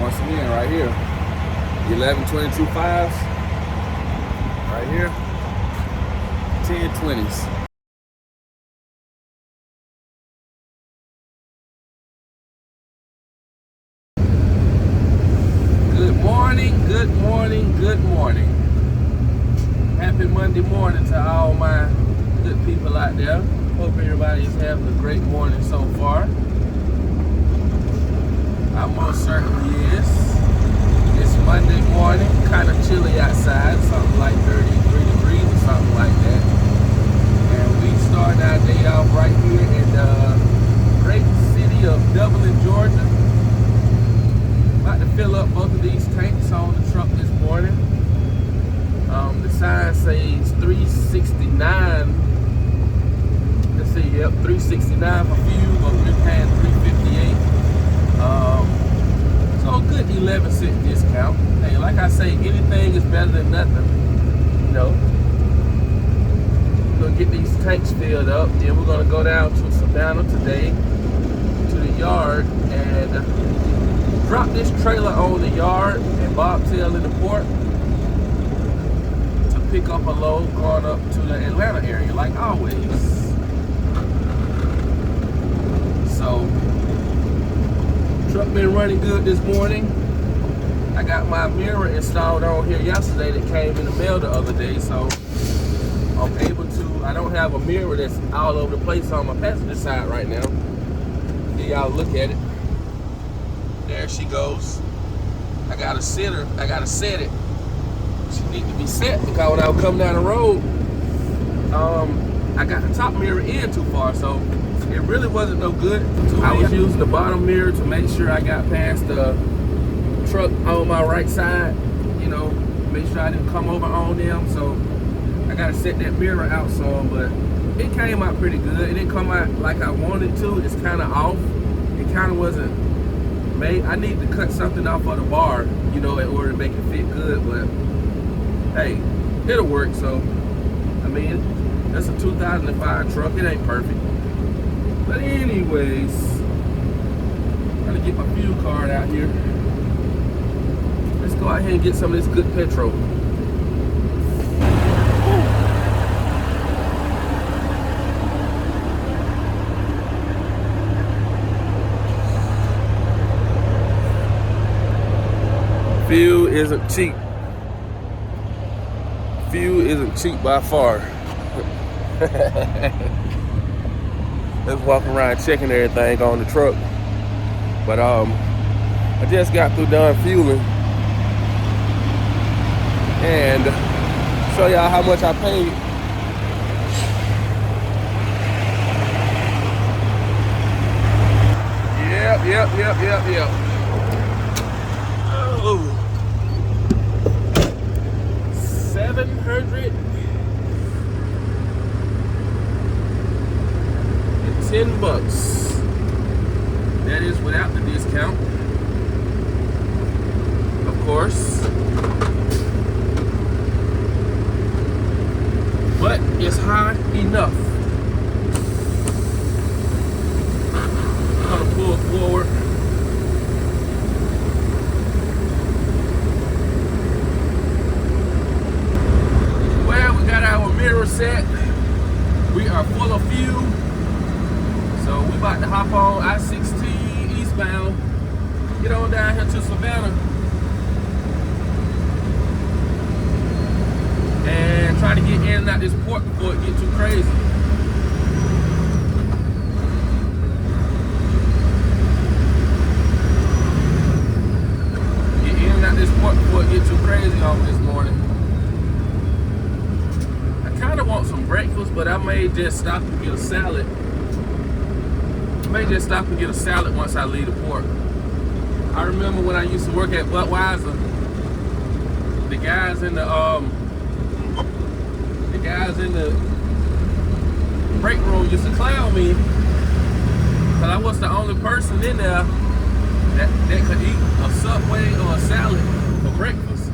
Once again, right here, 1122 fives, right here, 1020s. Good morning. Happy Monday morning to all my good people out there. Hope everybody is having a great morning so far. I most certainly is. It's Monday morning, kind of chilly outside, something like 33 degrees or something like that. And we started our day off right here in the great city of Dublin, Georgia. About to fill up both of these tanks on the truck this morning. The sign says 369. Let's see, yep, 369 for fuel, but we're paying 358. So a good 11-cent discount. Hey, like I say, anything is better than nothing. You know, we're gonna get these tanks filled up. Then we're gonna go down to Savannah today to the yard and drop this trailer on the yard and bobtail in the port to pick up a load going up to the Atlanta area, like always. So, truck been running good this morning. I got my mirror installed on here yesterday that came in the mail the other day, so I'm able to, I don't have a mirror that's all over the place on my passenger side right now. Here y'all look at it. There she goes. I gotta set it. She needs to be set because when I was coming down the road, I got the top mirror in too far, so it really wasn't no good. I was using the bottom mirror to make sure I got past the truck on my right side, you know, make sure I didn't come over on them. So I gotta set that mirror out some, but it came out pretty good. It didn't come out like I wanted to. It's kind of off. It kind of wasn't made. I need to cut something off of the bar, you know, in order to make it fit good, but hey, it'll work. So I mean, that's a 2005 truck. It ain't perfect, but anyways, I'm gonna get my fuel card out here. Let's go out here and get some of this good petrol. Fuel isn't cheap. Fuel isn't cheap by far. Let's walk around checking everything on the truck. But I just got through done fueling and show y'all how much I paid. Yep. Oh, $710. That is without the discount, of course. But it's high enough. I'm gonna pull forward. Well, we got our mirror set. We are full of fuel. So we about to hop on I-16 eastbound. Get on down here to Savannah. And try to get in and out this port before it gets too crazy. Get in and out this port before it gets too crazy on this morning. I kind of want some breakfast, but I may just stop and get a salad. Once I leave the port. I remember when I used to work at Budweiser, the guys in the break room used to clown me because I was the only person in there that could eat a Subway or a salad for breakfast.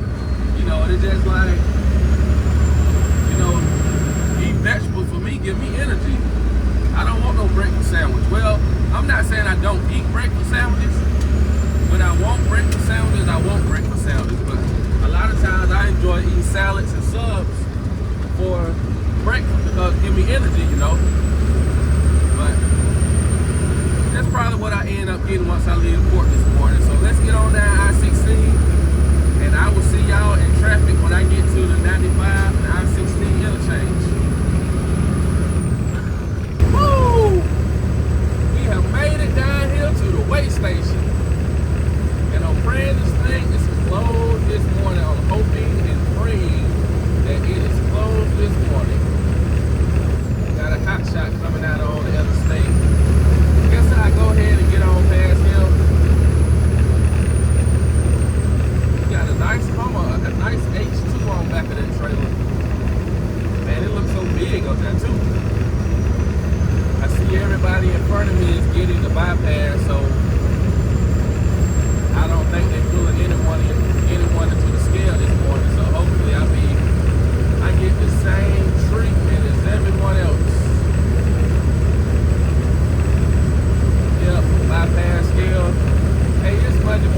You know, it's just like, you know, eat vegetables for me give me energy. I don't want no breakfast sandwich. Well, I'm not saying I don't eat breakfast sandwiches. When I want breakfast sandwiches,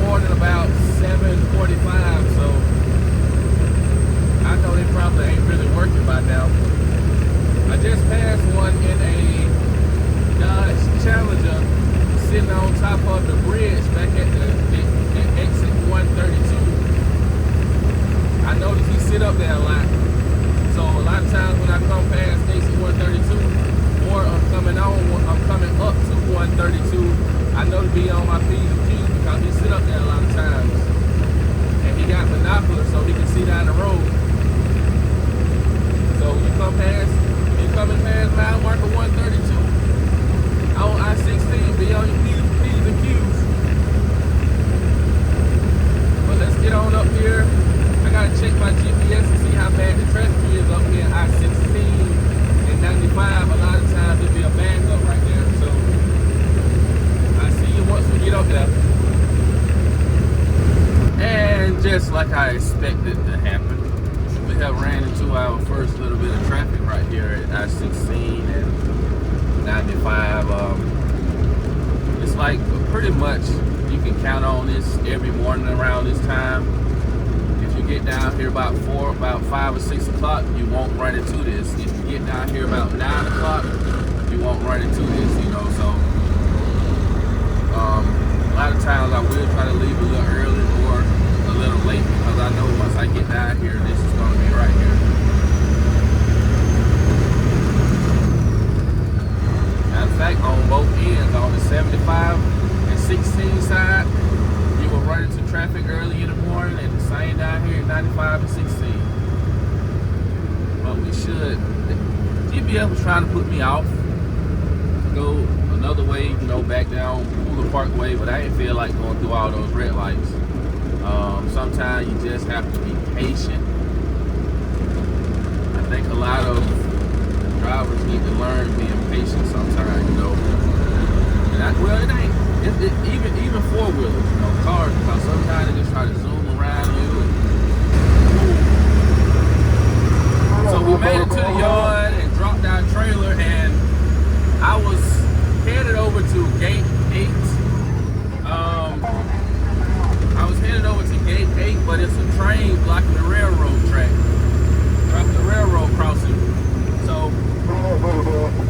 morning about 7:45, so I know they probably ain't really working by now. I just passed one in a Dodge Challenger sitting on top of the bridge back at exit 132. I noticed he sit up there a lot. So a lot of times when I come past exit 132, or I'm coming up to 132, I know to be on my P's and Q's because he sit up there a lot of times. And he got binoculars so he can see down the road. So you coming past mile marker 132 on I-16, be on your P's and Q's. But let's get on up here. I gotta check my GPS to see how bad the traffic is up here at I-16 and 95. A lot of times it'll be a backup right there. So I see you once we get up there. And just like I expected to happen, we have ran into our first little bit of traffic right here at I-16 and 95. It's like pretty much you can count on this every morning around this time. If you get down here about 5 or 6 o'clock, you won't run into this. If you get down here about 9 o'clock, you won't run into this, you know. So a lot of times I will try to leave a little early or a little late because I know once I get down here, this is going to be right here. Matter of fact, on both ends, on the 75 and 16 side, you will run into traffic early in the morning, and the same down here at 95 and 16. But we should. GPS was trying to put me off, go another way, you know, back down Cooler Parkway, but I didn't feel like going through all those red lights. Sometimes you just have to be patient. I think a lot of drivers need to learn being patient sometimes, you know. And it ain't. Even four-wheelers, you know, cars, because sometimes they just try to zoom around you. So we made it to the yard and dropped our trailer, and I was headed over to gate 8. But it's a train blocking the railroad track, blocking the railroad crossing. So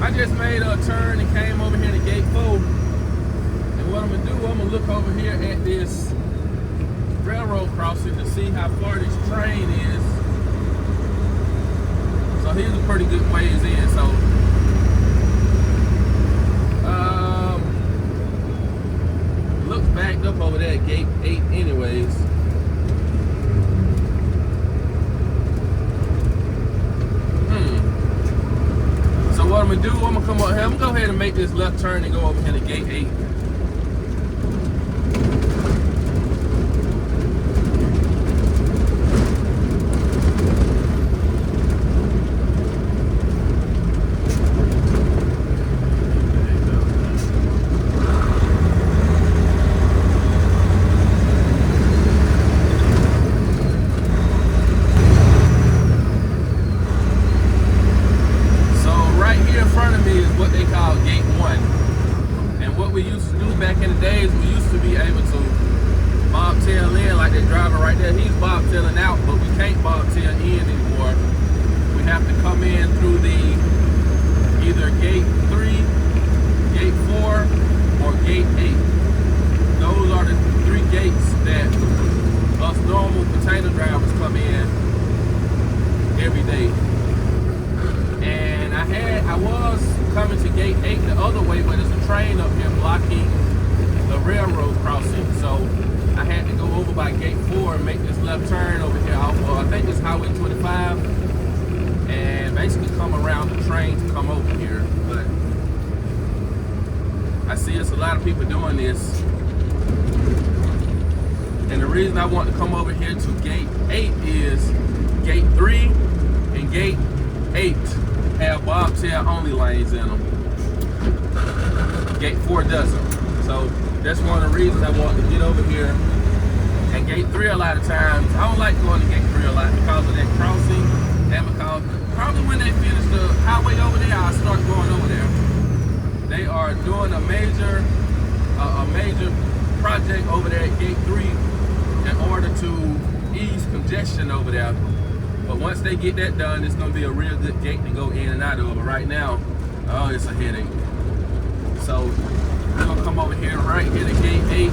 I just made a turn and came over here to gate 4. And what I'm gonna do, I'm gonna look over here at this railroad crossing to see how far this train is. So here's a pretty good ways in. So looks backed up over there at gate 8 anyways. So what I'm gonna do, I'm gonna come up here, I'm gonna go ahead and make this left turn and go over here to gate 8. And the reason I want to come over here to gate 8 is gate 3 and gate 8 have bobtail only lanes in them. Gate 4 doesn't. So that's one of the reasons I want to get over here. And gate 3 a lot of times, I don't like going to gate 3 a lot because of that crossing, and because probably when they finish the highway over there, I'll start going over there. They are doing a major project over there at Gate 3 in order to ease congestion over there. But once they get that done, it's gonna be a real good gate to go in and out of. But right now, oh, it's a headache. So we're gonna come over here right here to Gate 8.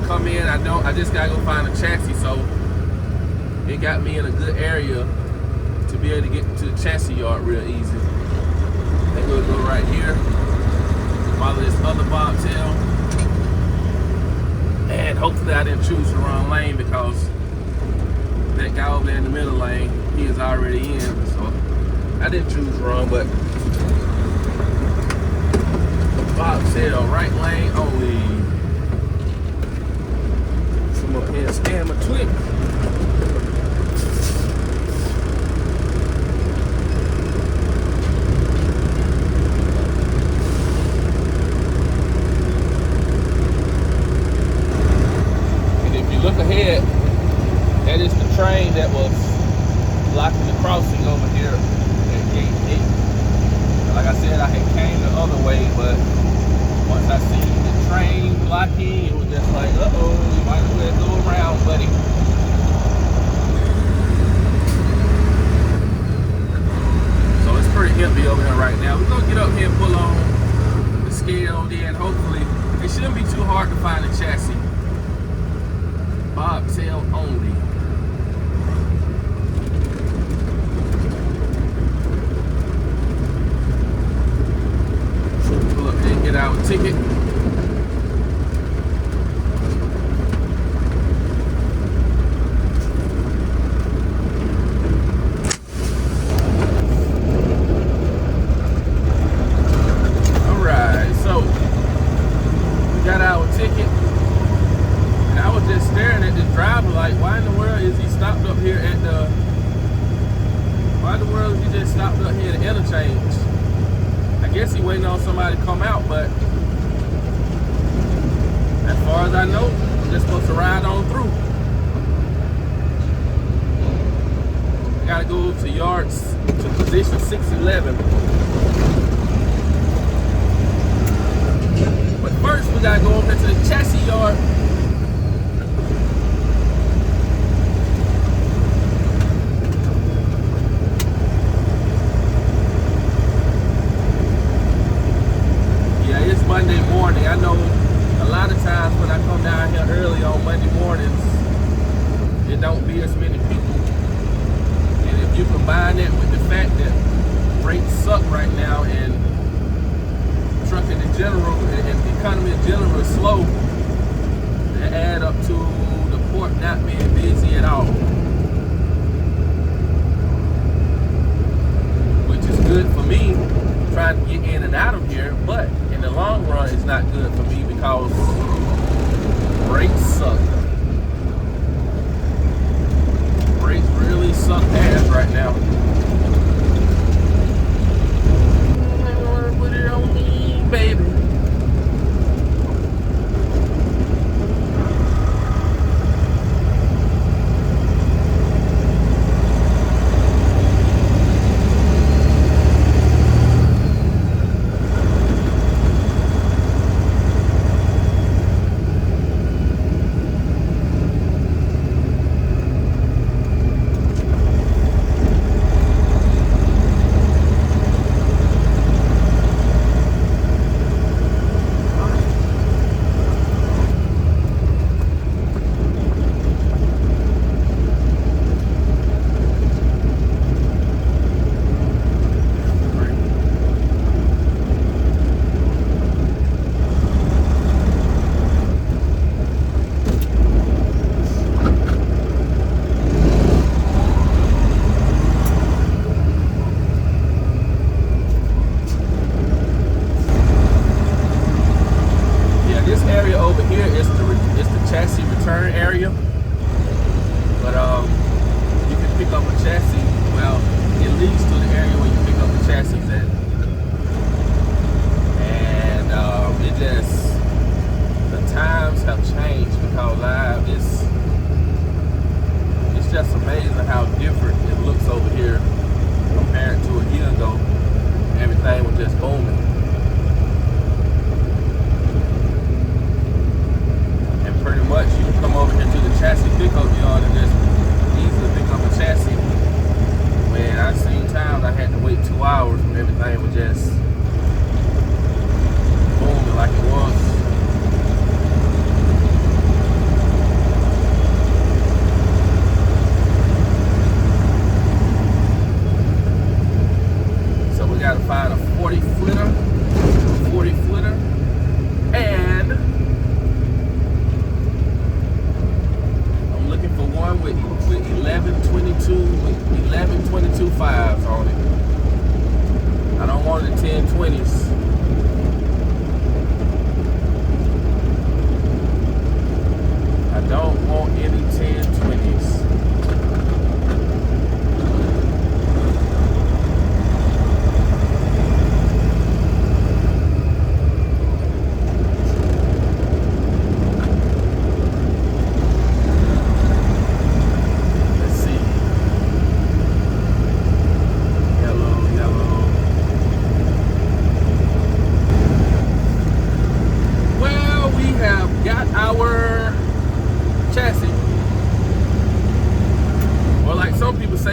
Come in, I just gotta go find a chassis, so it got me in a good area to be able to get to the chassis yard real easy. I think we'll go right here, follow this other bobtail, and hopefully I didn't choose the wrong lane, because that guy over there in the middle lane, he is already in, so I didn't choose wrong, but bobtail, right lane only. Come up here and scan my twig. Look ahead, that is the train that was blocking the crossing over here at Gate 8. Like I said, I had came the other way, but once I seen the train blocking, it was just like, uh-oh, you might as well go around, buddy. So it's pretty empty over here right now. We're gonna get up here and pull on the scale, then hopefully, it shouldn't be too hard to find a chassis. Bobtail only. Pull up and get our ticket. Alright, so we got our ticket. I was just staring at this driver like, why in the world is he stopped up here at the, why in the world is he just stopped up here at the interchange? I guess he waiting on somebody to come out, but as far as I know, I'm just supposed to ride on through. I gotta go to yards, to position 611. But first we gotta go over to the chassis yard. Monday morning. I know a lot of times when I come down here early on Monday mornings, it don't be as many people. And if you combine that with the fact that rates suck right now and trucking in general and the economy in general is slow, they add up to the port not being busy at all. Which is good for me trying to get in and out of here, but in the long run, it's not good for me because rates suck. Rates really suck ass right now. Put it on me, baby. pickup yard and just easily pick up a chassis. Man, I've seen times I had to wait 2 hours when everything was just booming like it was. So we gotta find a 40 footer, and I'm looking for one with 1122 fives on it. I don't want the 1020s. I don't want any 1020s.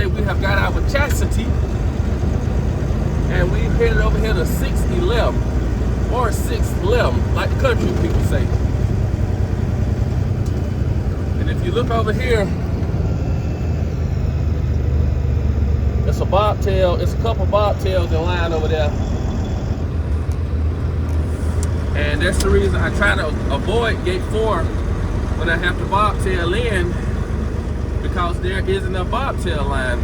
We have got our chastity, and we've headed over here to 611 or 611, like the country people say. And if you look over here, it's a bobtail. It's a couple bobtails in line over there, and that's the reason I try to avoid gate 4 when I have to bobtail in, because there isn't a bobtail line.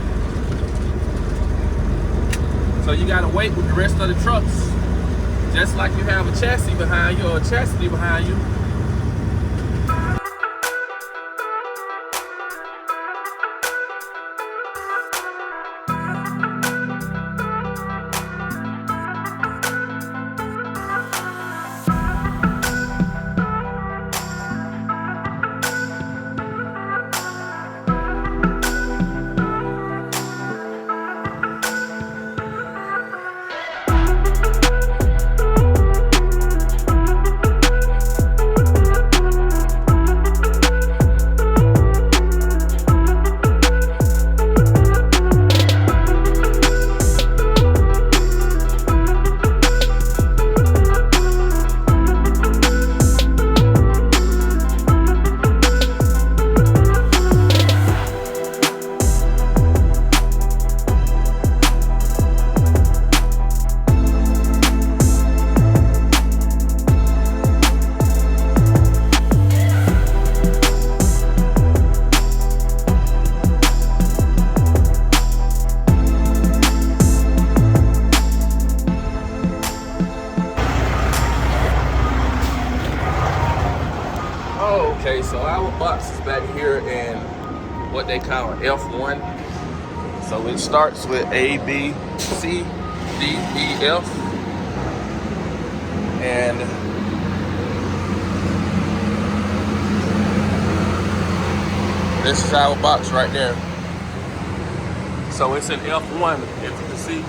So you gotta wait with the rest of the trucks. Just like you have a chassis behind you or a chastity behind you. Okay, so our box is back here in what they call F1. So it starts with A, B, C, D, E, F. And this is our box right there. So it's in F1, if you can see.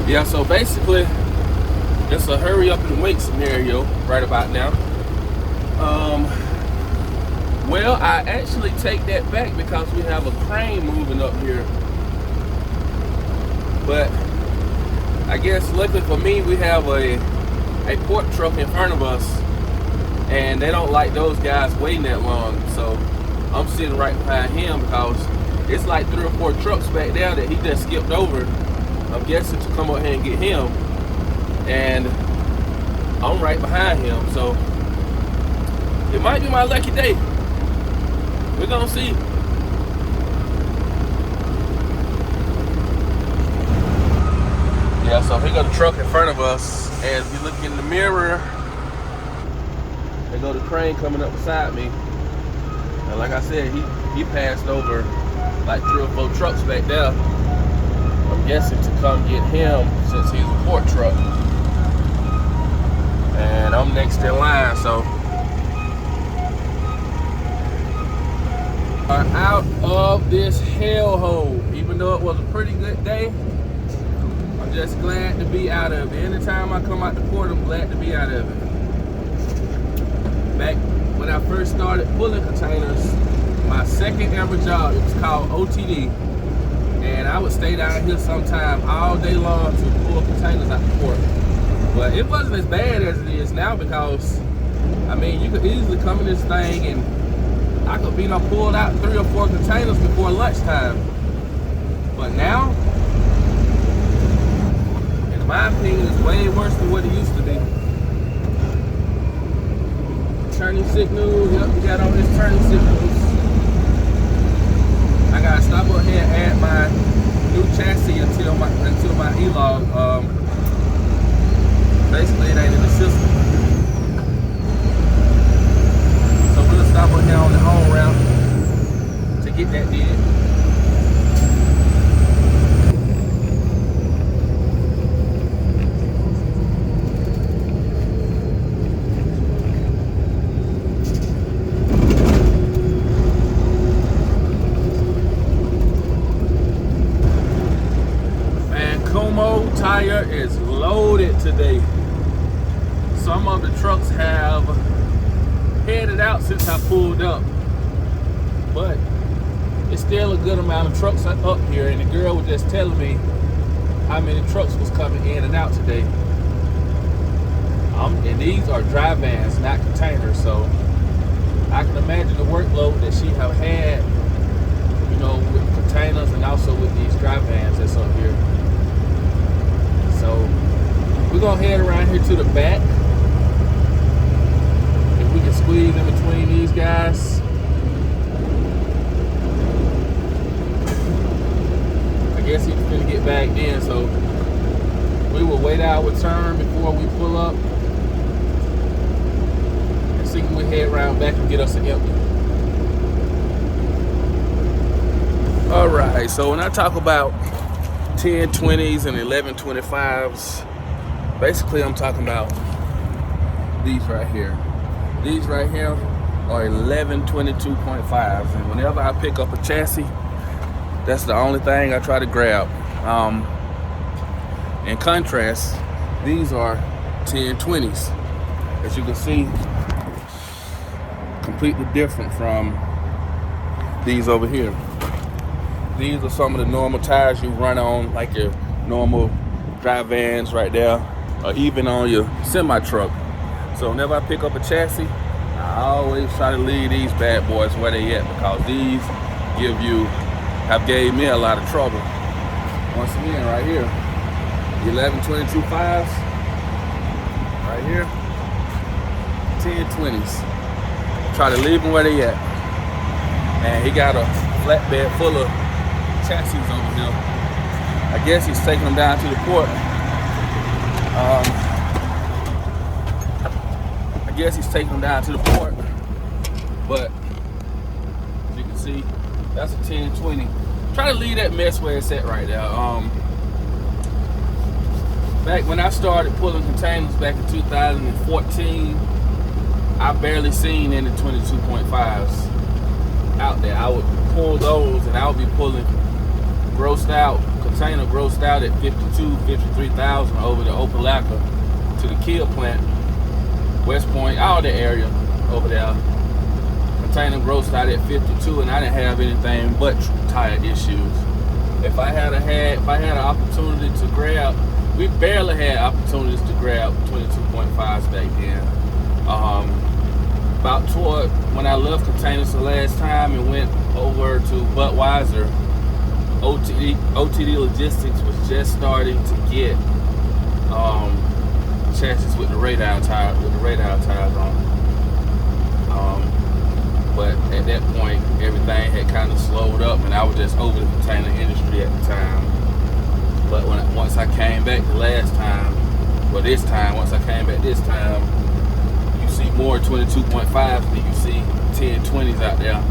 Yeah, so basically, it's a hurry up and wait scenario right about now. Well, I actually take that back because we have a crane moving up here. But I guess luckily for me, we have a port truck in front of us, and they don't like those guys waiting that long. So I'm sitting right behind him because it's like 3 or 4 trucks back there that he just skipped over, I'm guessing, to come up here and get him, and I'm right behind him. So it might be my lucky day. We're gonna see. Yeah, so here go the truck in front of us, and if you look in the mirror, there go the crane coming up beside me. And like I said, he passed over like 3 or 4 trucks back there. I'm guessing to come get him since he's a port truck. And I'm next in line, so are out of this hellhole. Even though it was a pretty good day, I'm just glad to be out of it. Anytime I come out the port, I'm glad to be out of it. Back when I first started pulling containers, my second ever job, it was called OTD. And I would stay down here sometime all day long to pull containers out the port. But it wasn't as bad as it is now because, I mean, you could easily come in this thing and I could be pulled out 3 or 4 containers before lunchtime. But now, in my opinion, it's way worse than what it used to be. Turning signals, yep, we got all this turning signals. I gotta stop up here and add my new chassis until my E-log. Basically, it ain't in the system. So we'll stop up here on the home route to get that did. Tire is loaded today. Some of the trucks have headed out since I pulled up, but it's still a good amount of trucks up here, and the girl was just telling me how many trucks was coming in and out today. And these are dry vans, not containers, so I can imagine the workload that she have had, you know, with containers and also with these dry vans that's up here. So we're gonna head around here to the back. If we can squeeze in between these guys. I guess he's gonna get back in, so we will wait our turn before we pull up and see when we head around back and get us an empty. All right, so when I talk about 1020s and 1125s, basically I'm talking about these right here. These right here are 1122.5s, and whenever I pick up a chassis, that's the only thing I try to grab. In contrast, these are 1020s. As you can see, completely different from these over here. These are some of the normal tires you run on, like your normal dry vans right there, or even on your semi-truck. So whenever I pick up a chassis, I always try to leave these bad boys where they at, because these have gave me a lot of trouble. Once again, right here, 1122.5s, right here, 1020s. Try to leave them where they at. And he got a flatbed full of chassis over here. I guess he's taking them down to the port. But as you can see, that's a 1020. Try to leave that mess where it's at right there. Back when I started pulling containers back in 2014, I barely seen any 22.5s out there. I would pull those and I would be pulling container grossed out at 52, 53,000 over the Opelika to the Kia plant, West Point, all the area over there. Container grossed out at 52, and I didn't have anything but tire issues. If I had an opportunity to grab, we barely had opportunities to grab 22.5s back then. About toward when I left containers the last time and went over to Budweiser, OTD Logistics was just starting to get chassis with the radar tires on. But at that point, everything had kind of slowed up, and I was just over the container industry at the time. But once I came back the last time, well this time, once I came back this time, you see more 22.5s than you see 1020s out there.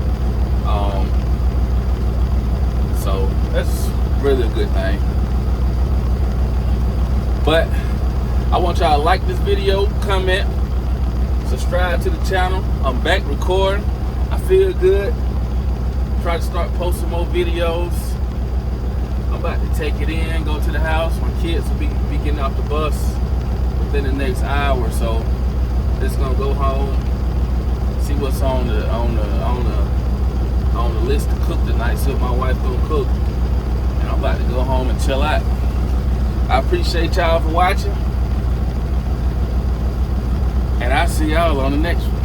So that's really a good thing. But I want y'all to like this video, comment, subscribe to the channel. I'm back recording. I feel good. Try to start posting more videos. I'm about to take it in, go to the house. My kids will be getting off the bus within the next hour or so. Just gonna go home, see what's on the list to cook tonight. See what my wife gonna cook, and I'm about to go home and chill out. I appreciate y'all for watching, and I'll see y'all on the next one.